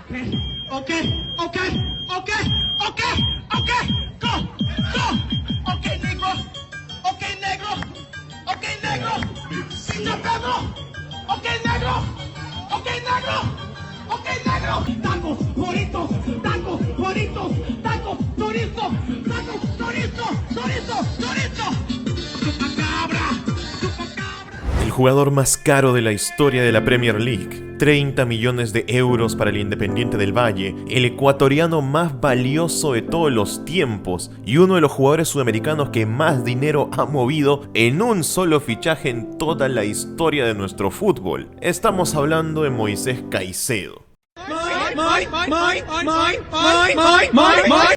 Okay, go, okay, negro, pinche Pedro, okay, negro, tacos, burritos, chorizo, chupacabra. El jugador más caro de la historia de la Premier League, 30 millones de euros para el Independiente del Valle, el ecuatoriano más valioso de todos los tiempos y uno de los jugadores sudamericanos que más dinero ha movido en un solo fichaje en toda la historia de nuestro fútbol. Estamos hablando de Moisés Caicedo.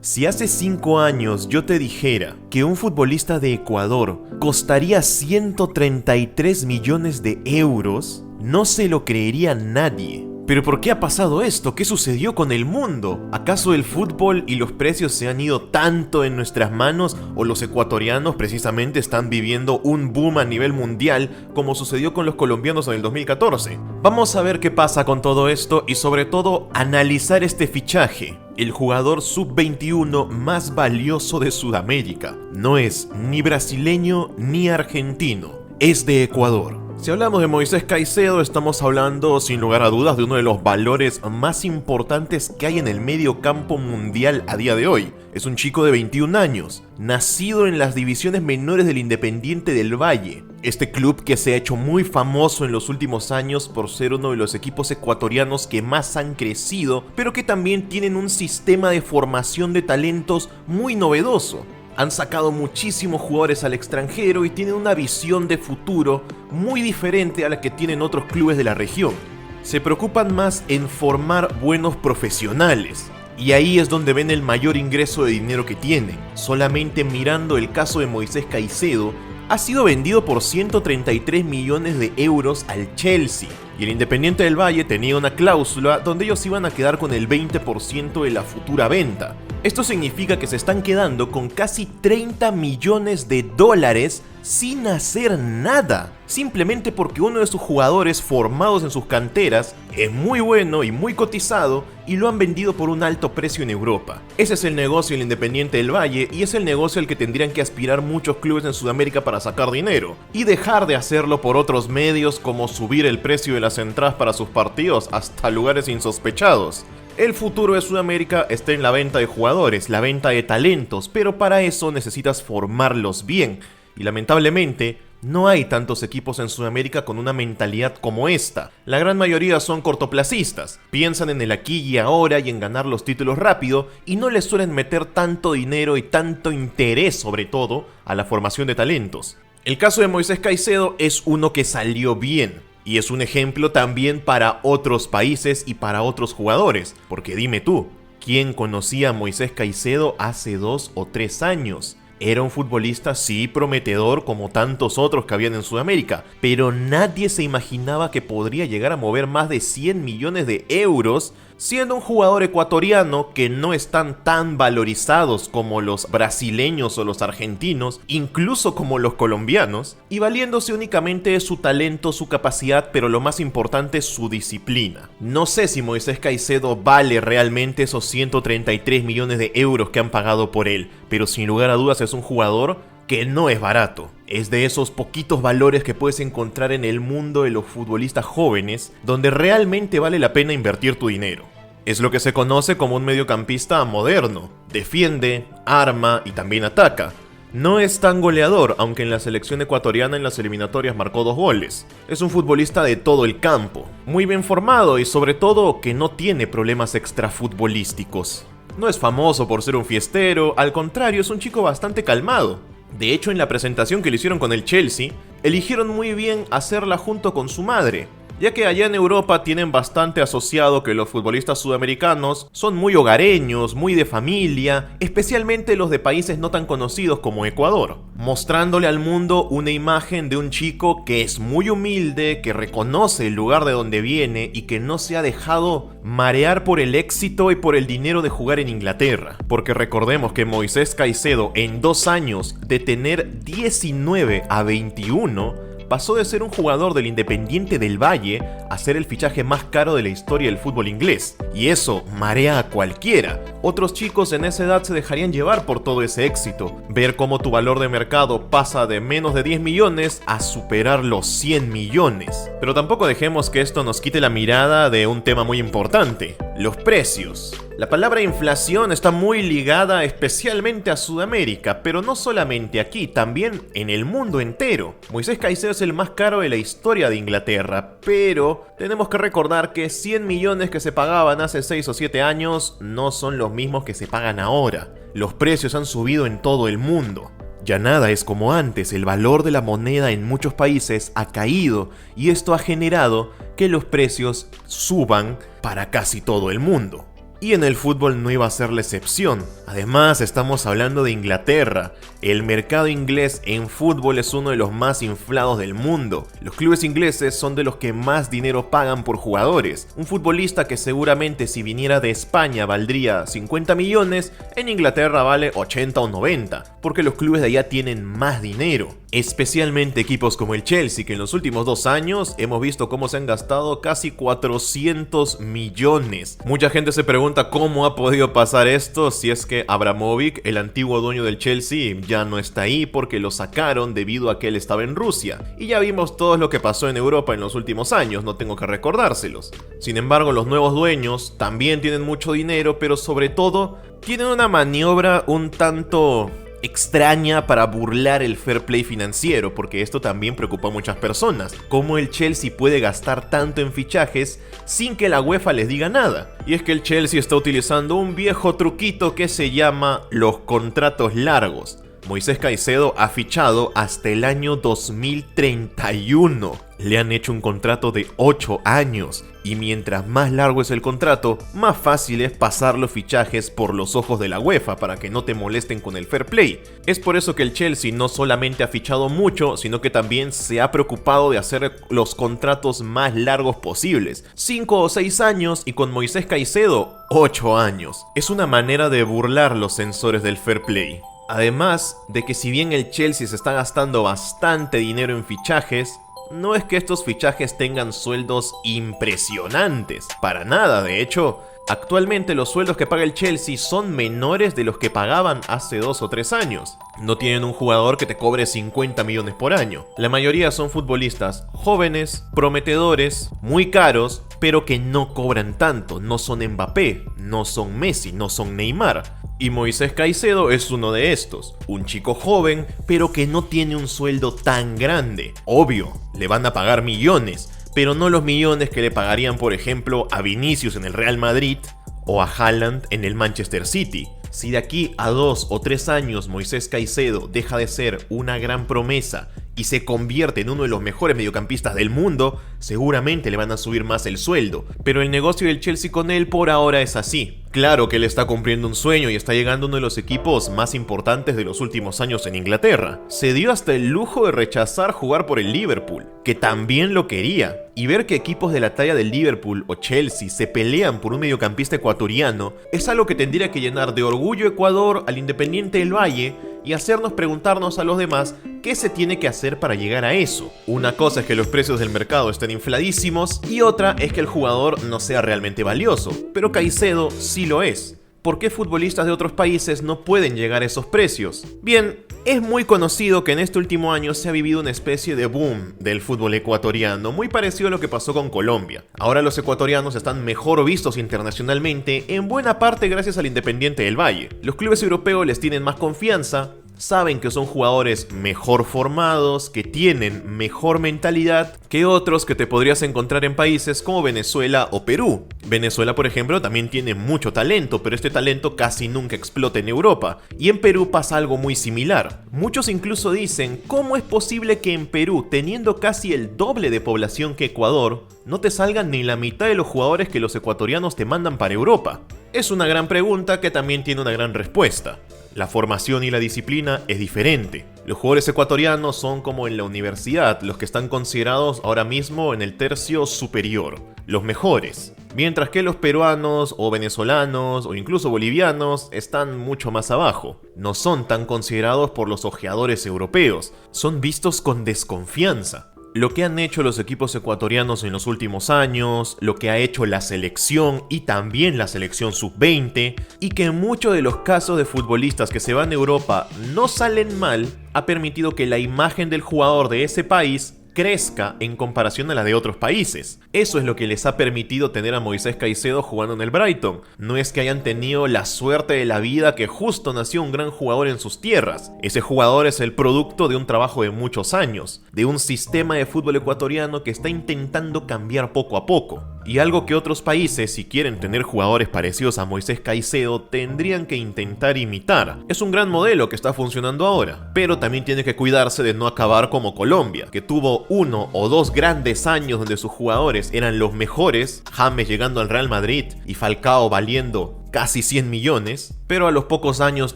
Si hace 5 años yo te dijera que un futbolista de Ecuador costaría 133 millones de euros, no se lo creería nadie. ¿Pero por qué ha pasado esto? ¿Qué sucedió con el mundo? ¿Acaso el fútbol y los precios se han ido tanto en nuestras manos o los ecuatorianos precisamente están viviendo un boom a nivel mundial como sucedió con los colombianos en el 2014? Vamos a ver qué pasa con todo esto y sobre todo analizar este fichaje. El jugador sub-21 más valioso de Sudamérica no es ni brasileño ni argentino, es de Ecuador. Si hablamos de Moisés Caicedo, estamos hablando sin lugar a dudas de uno de los valores más importantes que hay en el medio campo mundial a día de hoy. Es un chico de 21 años, nacido en las divisiones menores del Independiente del Valle. Este club que se ha hecho muy famoso en los últimos años por ser uno de los equipos ecuatorianos que más han crecido, pero que también tienen un sistema de formación de talentos muy novedoso. Han sacado muchísimos jugadores al extranjero y tienen una visión de futuro muy diferente a la que tienen otros clubes de la región. Se preocupan más en formar buenos profesionales. Y ahí es donde ven el mayor ingreso de dinero que tienen. Solamente mirando el caso de Moisés Caicedo, ha sido vendido por 133 millones de euros al Chelsea. Y el Independiente del Valle tenía una cláusula donde ellos iban a quedar con el 20% de la futura venta. Esto significa que se están quedando con casi 30 millones de dólares sin hacer nada, simplemente porque uno de sus jugadores formados en sus canteras es muy bueno y muy cotizado y lo han vendido por un alto precio en Europa. Ese es el negocio del Independiente del Valle y es el negocio al que tendrían que aspirar muchos clubes en Sudamérica para sacar dinero y dejar de hacerlo por otros medios como subir el precio de las entradas para sus partidos hasta lugares insospechados. El futuro de Sudamérica está en la venta de jugadores, la venta de talentos, pero para eso necesitas formarlos bien. Y lamentablemente, no hay tantos equipos en Sudamérica con una mentalidad como esta. La gran mayoría son cortoplacistas, piensan en el aquí y ahora y en ganar los títulos rápido y no les suelen meter tanto dinero y tanto interés sobre todo a la formación de talentos. El caso de Moisés Caicedo es uno que salió bien. Y es un ejemplo también para otros países y para otros jugadores. Porque dime tú, ¿quién conocía a Moisés Caicedo hace 2 o 3 años? Era un futbolista sí prometedor como tantos otros que habían en Sudamérica, pero nadie se imaginaba que podría llegar a mover más de 100 millones de euros siendo un jugador ecuatoriano que no están tan valorizados como los brasileños o los argentinos, incluso como los colombianos, y valiéndose únicamente de su talento, su capacidad, pero lo más importante es su disciplina. No sé si Moisés Caicedo vale realmente esos 133 millones de euros que han pagado por él, pero sin lugar a dudas es un jugador que no es barato. Es de esos poquitos valores que puedes encontrar en el mundo de los futbolistas jóvenes, donde realmente vale la pena invertir tu dinero. Es lo que se conoce como un mediocampista moderno. Defiende, arma y también ataca. No es tan goleador, aunque en la selección ecuatoriana en las eliminatorias marcó 2 goles. Es un futbolista de todo el campo, muy bien formado y sobre todo que no tiene problemas extrafutbolísticos. No es famoso por ser un fiestero, al contrario es un chico bastante calmado. De hecho, en la presentación que le hicieron con el Chelsea, eligieron muy bien hacerla junto con su madre, ya que allá en Europa tienen bastante asociado que los futbolistas sudamericanos son muy hogareños, muy de familia, especialmente los de países no tan conocidos como Ecuador, mostrándole al mundo una imagen de un chico que es muy humilde, que reconoce el lugar de donde viene y que no se ha dejado marear por el éxito y por el dinero de jugar en Inglaterra. Porque recordemos que Moisés Caicedo en 2 años de tener 19 a 21 pasó de ser un jugador del Independiente del Valle a ser el fichaje más caro de la historia del fútbol inglés. Y eso marea a cualquiera. Otros chicos en esa edad se dejarían llevar por todo ese éxito. Ver cómo tu valor de mercado pasa de menos de 10 millones a superar los 100 millones. Pero tampoco dejemos que esto nos quite la mirada de un tema muy importante: los precios. La palabra inflación está muy ligada especialmente a Sudamérica, pero no solamente aquí, también en el mundo entero. Moisés Caicedo es el más caro de la historia de Inglaterra, pero tenemos que recordar que 100 millones que se pagaban hace 6 o 7 años no son los mismos que se pagan ahora. Los precios han subido en todo el mundo. Ya nada es como antes, el valor de la moneda en muchos países ha caído y esto ha generado que los precios suban para casi todo el mundo. Y en el fútbol no iba a ser la excepción. Además, estamos hablando de Inglaterra. El mercado inglés en fútbol es uno de los más inflados del mundo. Los clubes ingleses son de los que más dinero pagan por jugadores. Un futbolista que seguramente si viniera de España valdría 50 millones, en Inglaterra vale 80 o 90, porque los clubes de allá tienen más dinero. Especialmente equipos como el Chelsea, que en los últimos 2 años hemos visto cómo se han gastado casi 400 millones. Mucha gente se pregunta cómo ha podido pasar esto si es que Abramovich, el antiguo dueño del Chelsea, ya no está ahí porque lo sacaron debido a que él estaba en Rusia. Y ya vimos todo lo que pasó en Europa en los últimos años, no tengo que recordárselos. Sin embargo, los nuevos dueños también tienen mucho dinero, pero sobre todo tienen una maniobra un tanto extraña para burlar el fair play financiero, porque esto también preocupa a muchas personas. ¿Cómo el Chelsea puede gastar tanto en fichajes sin que la UEFA les diga nada? Y es que el Chelsea está utilizando un viejo truquito que se llama los contratos largos. Moisés Caicedo ha fichado hasta el año 2031. Le han hecho un contrato de 8 años. Y mientras más largo es el contrato, más fácil es pasar los fichajes por los ojos de la UEFA para que no te molesten con el fair play. Es por eso que el Chelsea no solamente ha fichado mucho, sino que también se ha preocupado de hacer los contratos más largos posibles. 5 o 6 años y con Moisés Caicedo, 8 años. Es una manera de burlar los censores del fair play. Además de que si bien el Chelsea se está gastando bastante dinero en fichajes, no es que estos fichajes tengan sueldos impresionantes, para nada. De hecho, actualmente los sueldos que paga el Chelsea son menores de los que pagaban hace 2 o 3 años. No tienen un jugador que te cobre 50 millones por año. La mayoría son futbolistas jóvenes, prometedores, muy caros, pero que no cobran tanto. No son Mbappé, no son Messi, no son Neymar. Y Moisés Caicedo es uno de estos, un chico joven, pero que no tiene un sueldo tan grande. Obvio, le van a pagar millones, pero no los millones que le pagarían, por ejemplo, a Vinicius en el Real Madrid o a Haaland en el Manchester City. Si de aquí a 2 o 3 años Moisés Caicedo deja de ser una gran promesa y se convierte en uno de los mejores mediocampistas del mundo, seguramente le van a subir más el sueldo. Pero el negocio del Chelsea con él por ahora es así. Claro que él está cumpliendo un sueño y está llegando a uno de los equipos más importantes de los últimos años en Inglaterra. Se dio hasta el lujo de rechazar jugar por el Liverpool, que también lo quería. Y ver que equipos de la talla del Liverpool o Chelsea se pelean por un mediocampista ecuatoriano es algo que tendría que llenar de orgullo Ecuador al Independiente del Valle y hacernos preguntarnos a los demás qué se tiene que hacer para llegar a eso. Una cosa es que los precios del mercado estén infladísimos y otra es que el jugador no sea realmente valioso, pero Caicedo sí lo es. ¿Por qué futbolistas de otros países no pueden llegar a esos precios? Bien, es muy conocido que en este último año se ha vivido una especie de boom del fútbol ecuatoriano, muy parecido a lo que pasó con Colombia. Ahora los ecuatorianos están mejor vistos internacionalmente, en buena parte gracias al Independiente del Valle. Los clubes europeos les tienen más confianza, saben que son jugadores mejor formados, que tienen mejor mentalidad que otros que te podrías encontrar en países como Venezuela o Perú. Venezuela, por ejemplo, también tiene mucho talento, pero este talento casi nunca explota en Europa. Y en Perú pasa algo muy similar. Muchos incluso dicen, ¿cómo es posible que en Perú, teniendo casi el doble de población que Ecuador, no te salgan ni la mitad de los jugadores que los ecuatorianos te mandan para Europa? Es una gran pregunta que también tiene una gran respuesta. La formación y la disciplina es diferente. Los jugadores ecuatorianos son como en la universidad, los que están considerados ahora mismo en el tercio superior, los mejores. Mientras que los peruanos o venezolanos o incluso bolivianos están mucho más abajo. No son tan considerados por los ojeadores europeos, son vistos con desconfianza. lo que han hecho los equipos ecuatorianos en los últimos años, lo que ha hecho la selección y también la selección sub-20, y que en muchos de los casos de futbolistas que se van a Europa no salen mal, ha permitido que la imagen del jugador de ese país crezca en comparación a la de otros países. Eso es lo que les ha permitido tener a Moisés Caicedo jugando en el Brighton. No es que hayan tenido la suerte de la vida que justo nació un gran jugador en sus tierras. Ese jugador es el producto de un trabajo de muchos años, de un sistema de fútbol ecuatoriano que está intentando cambiar poco a poco. Y algo que otros países, si quieren tener jugadores parecidos a Moisés Caicedo, tendrían que intentar imitar. Es un gran modelo que está funcionando ahora, pero también tiene que cuidarse de no acabar como Colombia, que tuvo 1 o 2 grandes años donde sus jugadores eran los mejores, James llegando al Real Madrid y Falcao valiendo casi 100 millones, pero a los pocos años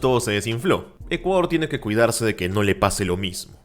todo se desinfló. Ecuador tiene que cuidarse de que no le pase lo mismo.